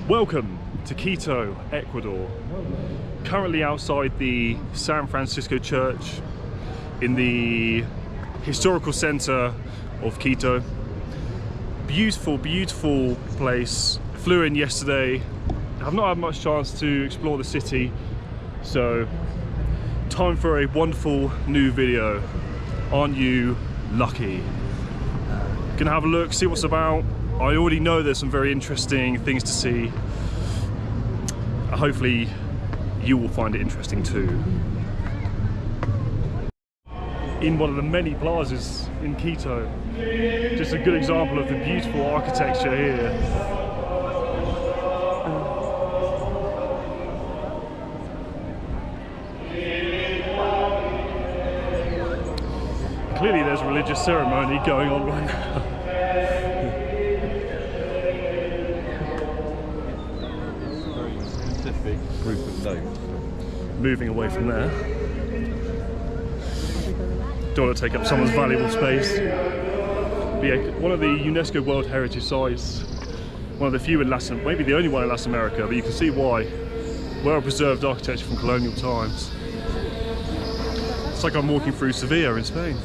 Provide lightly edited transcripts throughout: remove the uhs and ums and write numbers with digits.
Welcome to Quito, Ecuador. Currently outside the San Francisco Church in the historical center of Quito. Beautiful, beautiful place. Flew in yesterday. I've not had much chance to explore the city, so time for a wonderful new video. Aren't you lucky? Gonna have a look, see what's about. I already know there's some very interesting things to see. Hopefully you will find it interesting too. In one of the many plazas in Quito, just a good example of the beautiful architecture here. Clearly there's a religious ceremony going on right now. Group of notes. Moving away from there. Don't want to take up someone's valuable space. But yeah, one of the UNESCO World Heritage Sites, one of the few in Latin, maybe the only one in Latin America, but you can see why. Well preserved architecture from colonial times. It's like I'm walking through Sevilla in Spain.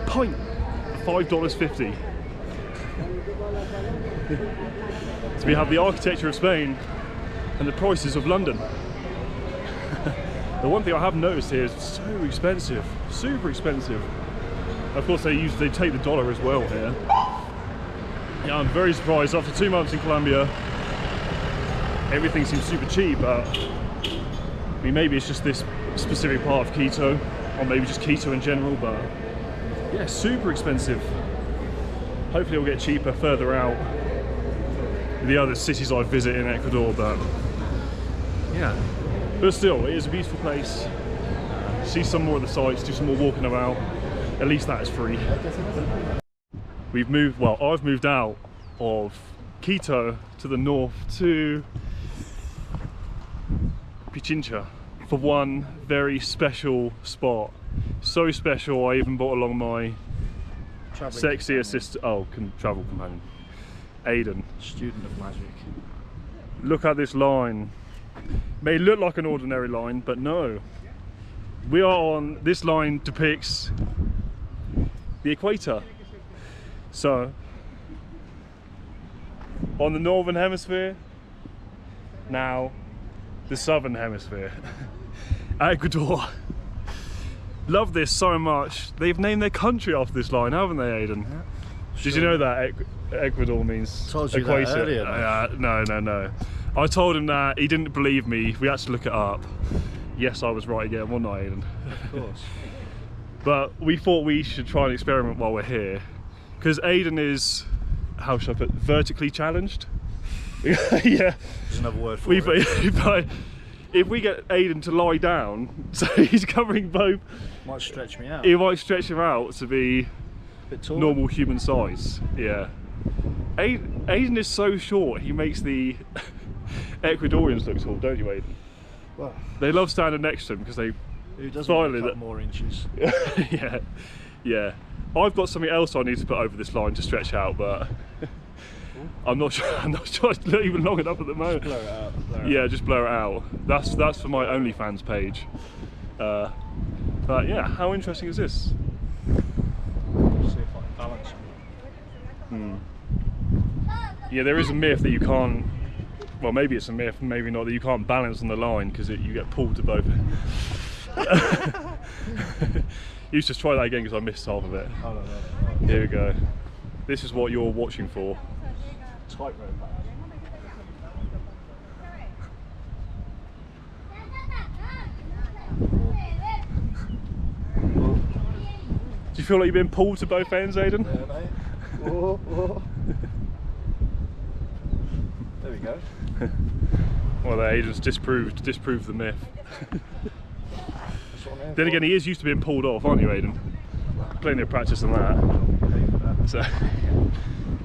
Pint, $5.50. So we have the architecture of Spain and the prices of London. The one thing I have noticed here is it's so expensive, super expensive. Of course they take the dollar as well here. Yeah, I'm very surprised. After 2 months in Colombia, everything seems super cheap, but I mean, maybe it's just this specific part of Quito, or maybe just Quito in general, but yeah, super expensive. Hopefully it'll get cheaper further out, the other cities I visit in Ecuador, but yeah. But still, it is a beautiful place. See some more of the sights, do some more walking about. At least that is free. We've moved, well, I've moved out of Quito to the north to Pichincha for one very special spot. So special, I even brought along my sexy assistant, travel companion, Aiden. Student of magic. Look at this line. May look like an ordinary line, but no. We are on, this line depicts the equator. So, on the northern hemisphere, now the southern hemisphere. Ecuador. Love this so much. They've named their country after this line, haven't they, Aiden? Yeah, sure. Did you know that Ecuador means told you equator? That earlier, no. I told him that. He didn't believe me. We had to look it up. Yes, I was right again, wasn't I, Aiden? Of course. But we thought we should try and experiment while we're here, because Aiden is, how should I put it, vertically challenged. Yeah. There's another word for it. If we get Aiden to lie down, so he's covering both, might stretch me out. It might stretch him out to be a bit taller. Normal human size. Yeah. Aiden is so short, he makes the Ecuadorians look tall, don't you, Aiden? Well, they love standing next to him because they. Who doesn't want a couple more inches? Yeah. I've got something else I need to put over this line to stretch out, but I'm not sure it's not even long enough at the moment. Just blow it out. Yeah, just blow it out. That's for my OnlyFans page. But yeah, how interesting is this? See if I can balance it. Yeah, there is a myth that you can't. Well, maybe it's a myth, maybe not, that you can't balance on the line because you get pulled to both. You should just try that again because I missed half of it. Oh, no. Here we go. This is what you're watching for. Tightrope. Do you feel like you've been pulled to both ends, Aiden? Yeah, mate. Whoa. There we go. Well, the Aiden's disproved the myth. Then again, he is used to being pulled off, aren't you, Aiden? Plenty of practice on that. So,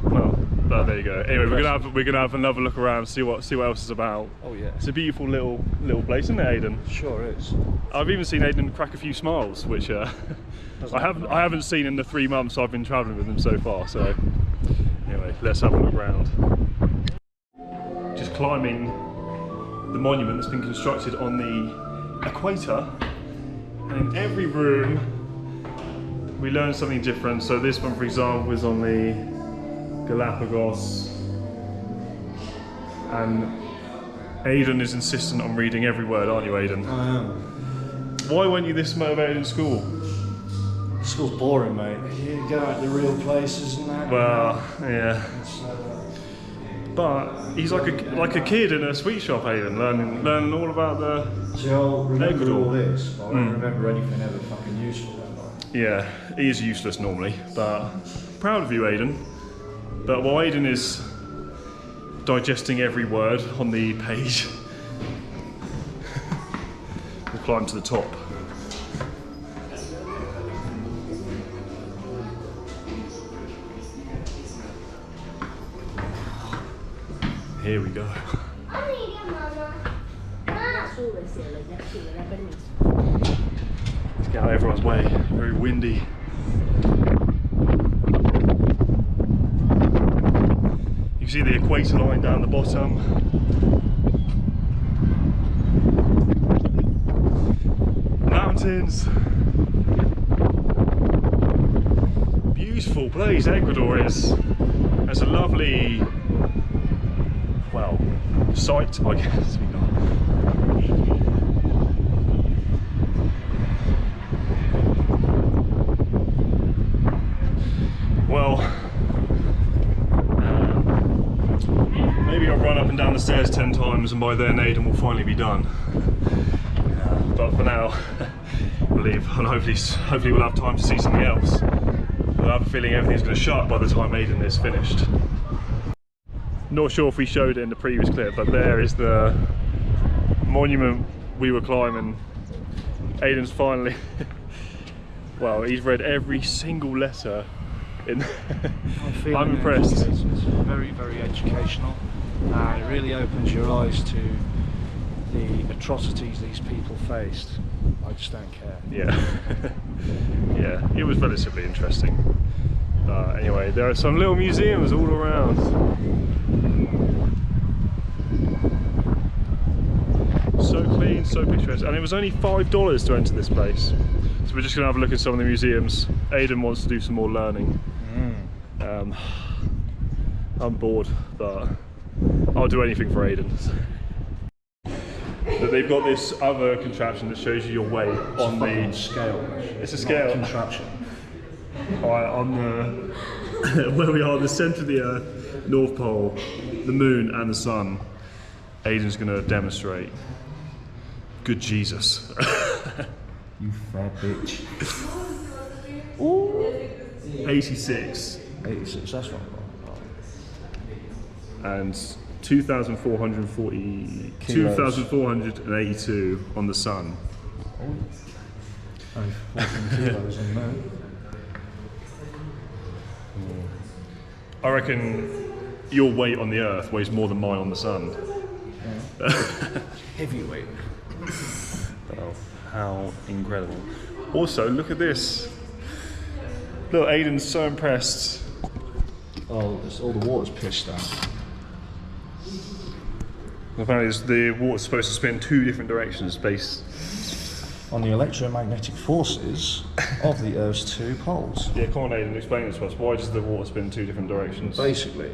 well, but there you go. Anyway, we're gonna have another look around, see what else is about. Oh yeah. It's a beautiful little place, isn't it, Aiden? Sure is. I've even seen Aiden crack a few smiles, which Don't I haven't seen in the 3 months I've been travelling with them so far. So anyway, let's have a look around. Just climbing the monument that's been constructed on the equator, and in every room we learn something different. So this one, for example, is on the Galapagos, and Aidan is insistent on reading every word, aren't you, Aidan? I am. Why weren't you this motivated in school? School's boring, mate. You go out to real places and that. Well, yeah. It's, But he's like a kid in a sweet shop, Aidan, learning all about the. See, I'll remember Ecuador. all this, but I won't remember anything ever fucking useful. Yeah, he is useless normally, but proud of you, Aidan. But while Aidan is digesting every word on the page, we'll climb to the top. Here we go. Let's get out of everyone's way. Very windy. You can see the equator line down the bottom. Mountains. Beautiful place Ecuador is. There's a lovely, well, sight, I guess. Well, maybe I'll run up and down the stairs 10 times, and by then Aidan will finally be done. But for now, we'll leave, and hopefully we'll have time to see something else. But I have a feeling everything's going to shut by the time Aidan is finished. Not sure if we showed it in the previous clip, but there is the monument we were climbing. Aidan's finally, well, he's read every single letter in. I'm impressed. It's very, very educational. It really opens your eyes to the atrocities these people faced. I just don't care. Yeah. Yeah, it was relatively interesting. Anyway, there are some little museums all around. So clean, so picturesque, and it was only $5 to enter this place. So we're just gonna have a look at some of the museums. Aidan wants to do some more learning. I'm bored, but I'll do anything for Aidan. But they've got this other contraption that shows you your weight on the scale. It's a scale. Contraption. Alright, on the where we are, the centre of the Earth, North Pole, the Moon, and the Sun. Aidan's going to demonstrate. Good Jesus. You fat bitch. Ooh. 86. 86, that's not wrong. And 2,440, 2,482 on the Sun. Only 14 kilos on there. I reckon your weight on the Earth weighs more than mine on the Sun. Yeah. Heavyweight. Oh, how incredible. Also, look at this. Look, Aidan's so impressed. Oh, all the water's pissed out. Apparently the water's supposed to spin 2 different directions based on the electromagnetic forces of the Earth's 2 poles. Yeah, come on Aidan, explain this to us. Why does the water spin 2 different directions? Basically,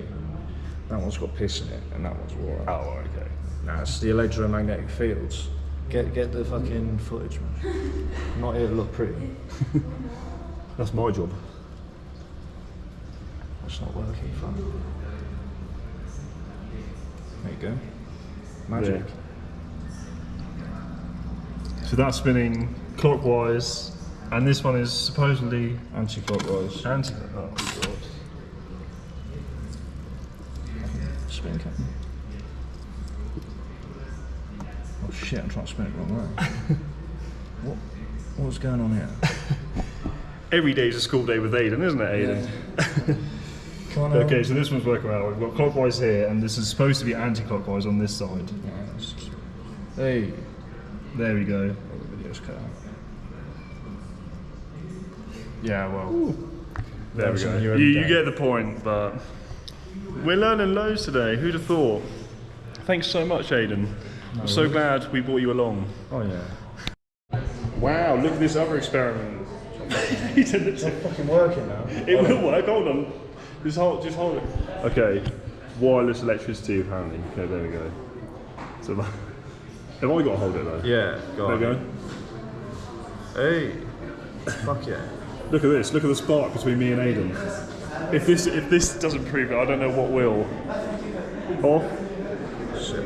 that one's got piss in it and that one's water. Oh, okay. Nah, it's the electromagnetic fields. Get the fucking footage, man. I'm not here to look pretty. That's my job. It's not working, fun. There you go. Magic. Yeah. So that's spinning clockwise, and this one is supposedly anti-clockwise. Oh god. Spin Captain. Oh shit, I'm trying to spin it wrong way. What's going on here? Every day's a school day with Aidan, isn't it, Aidan? Yeah. Okay, so this one's working out. We've got clockwise here, and this is supposed to be anti-clockwise on this side. Hey. There we go. Oh, the video's cut out. Yeah, well, there we go. New You every day. get the point, but we're learning loads today. Who'd have thought? Thanks so much, Aidan. I'm so glad we brought you along. Oh yeah. Wow, look at this other experiment. It's not fucking working now. It will work, hold on. Just hold it. Okay, wireless electricity apparently. Okay, there we go. So, have I got to hold it though? Yeah, go There we on. go. Hey, fuck yeah. Look at this, look at the spark between me and Aidan. If this doesn't prove it, I don't know what will. Off. Shit.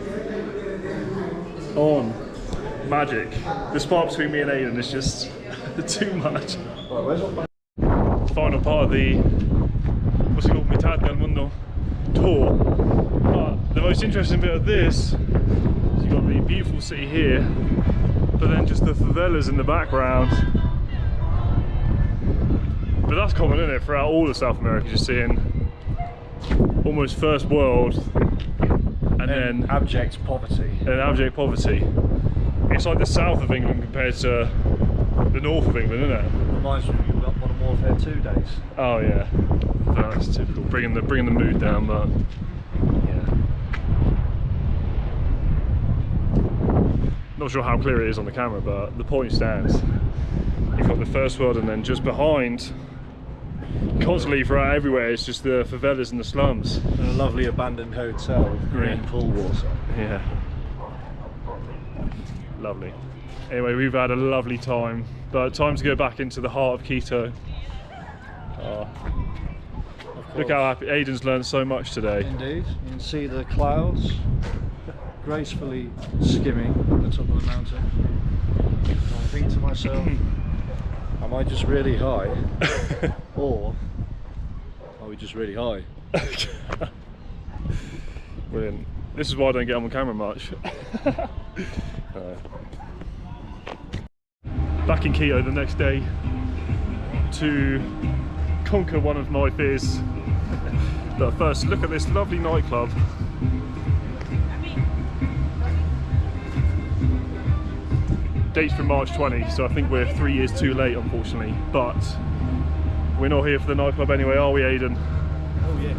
On. Magic. The spark between me and Aidan is just too much. Right, where's my... Final part of the, what's it called, Mitad del Mundo tour. But the most interesting bit of this is you've got the beautiful city here, but then just the favelas in the background. But that's common, isn't it? Throughout all of South America, you're seeing almost first world and then abject poverty. Abject poverty. It's like the south of England compared to the north of England, isn't it? Reminds me of Modern Warfare 2 days. Oh yeah, that's typical. Bringing the mood down, but yeah. Not sure how clear it is on the camera, but the point stands. You've got the first world, and then just behind, constantly throughout everywhere, it's just the favelas and the slums. And a lovely abandoned hotel with green pool water. Yeah. Lovely. Anyway, we've had a lovely time, but time to go back into the heart of Quito. Look how happy Aidan's learned so much today. Indeed. You can see the clouds gracefully skimming at the top of the mountain. And I think to myself, am I just really high? Or are we just really high? Brilliant. This is why I don't get on camera much. Back in Quito the next day to conquer one of my fears. But first, look at this lovely nightclub. Dates from March 20, so I think we're 3 years too late, unfortunately. But we're not here for the nightclub anyway, are we, Aidan? Oh yeah.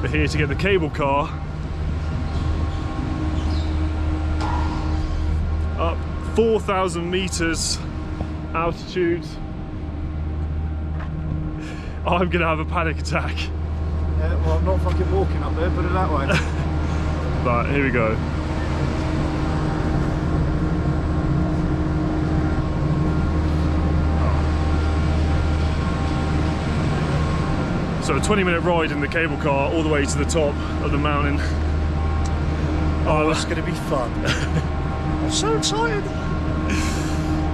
We're here to get the cable car up 4,000 meters altitude. I'm gonna have a panic attack. Yeah, well, I'm not fucking walking up there, put it that way. But here we go. So a 20-minute ride in the cable car all the way to the top of the mountain. Oh, that's gonna be fun. I'm so excited.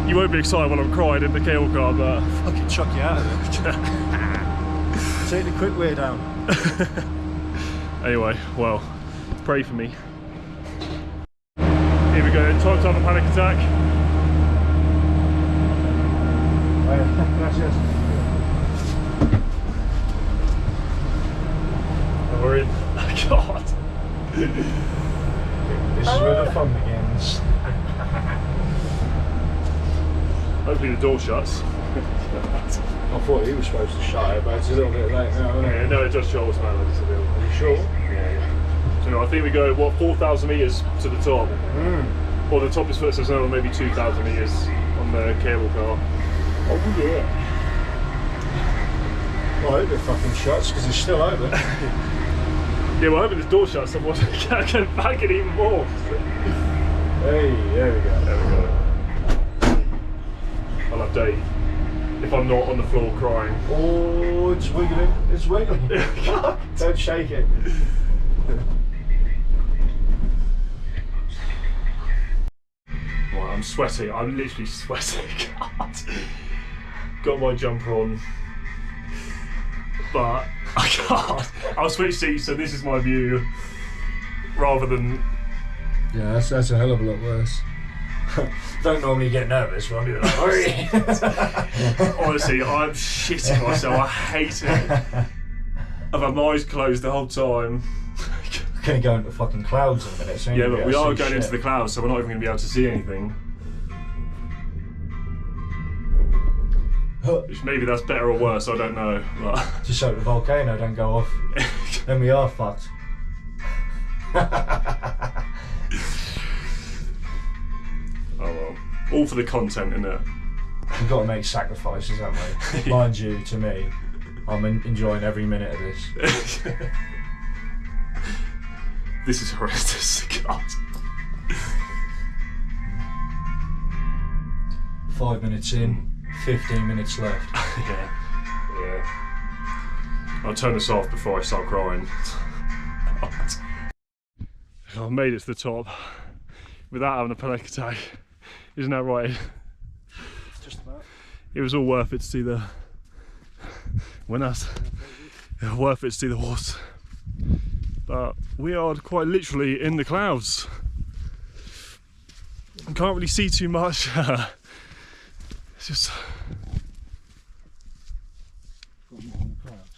You won't be excited when I'm crying in the cable car, but Fucking chuck you out of it. Take the quick way down. anyway, well, pray for me. Here we go, time to have a panic attack. Gracias. We're in. God. This is where the fun begins. Hopefully the door shuts. I thought he was supposed to shut it, but it's a little bit late now, isn't it? Yeah, no, it does show us, man. Are you sure? Yeah. So no, I think we go, what, 4,000 meters to the top. Or the top is first, there's another maybe 2,000 meters on the cable car. Oh yeah. Well, I hope it fucking shuts because it's still open. Yeah, well, hoping this door shuts, otherwise I can back it even more. Hey, there we go. There we go. I'll update if I'm not on the floor crying. Oh, it's wiggling. It's wiggling. Don't shake it. Well, I'm sweating. I'm literally sweating. God. Got my jumper on. But I can't. I'll switch seats, so this is my view rather than. Yeah, that's a hell of a lot worse. Don't normally get nervous when I'm doing that. Honestly, I'm shitting myself. I hate it. I've had my eyes closed the whole time. We're going to go into fucking clouds in a minute. So Yeah, but we are going into the clouds, so we're not even going to be able to see anything. Which maybe that's better or worse, I don't know. But just so the volcano don't go off. Then we are fucked. Oh well. All for the content, innit? We've got to make sacrifices, haven't we? Mind you, to me, I'm enjoying every minute of this. This is horrendous. God. 5 minutes in, 15 minutes left. Yeah. I'll turn this off before I start crying. I've made it to the top without having a panic attack. Isn't that right? Just about. It was all worth it to see the worth it to see the horse. But we are quite literally in the clouds. I can't really see too much. It's just,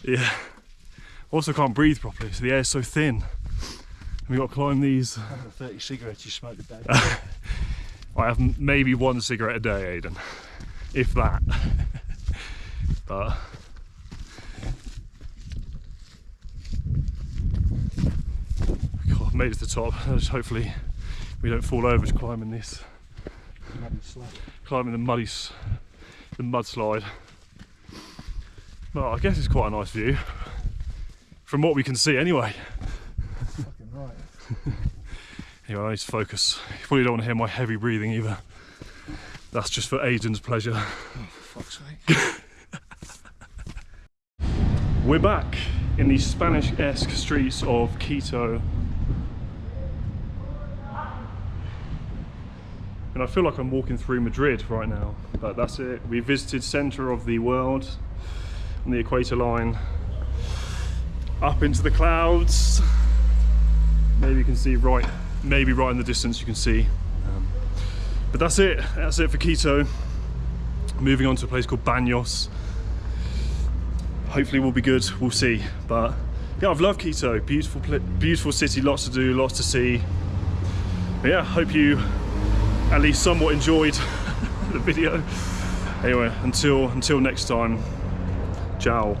yeah. Also can't breathe properly, so the air's so thin. And we've got to climb these. 130 cigarettes you smoke a day. I have maybe 1 cigarette a day, Aidan, if that. But God, I've made it to the top. Just hopefully we don't fall over just climbing this. Climbing the mudslide. Well, I guess it's quite a nice view from what we can see anyway. Fucking right. Anyway, I need to focus. You probably don't want to hear my heavy breathing either. That's just for Aidan's pleasure. Oh, for fuck's sake. We're back in the Spanish-esque streets of Quito. And I feel like I'm walking through Madrid right now, but that's it. We visited centre of the world on the equator line, up into the clouds. Maybe you can see maybe right in the distance you can see. But that's it for Quito. Moving on to a place called Baños. Hopefully we'll be good, we'll see. But yeah, I've loved Quito. Beautiful city, lots to do, lots to see. But yeah, hope you at least somewhat enjoyed the video. Anyway, until next time, ciao.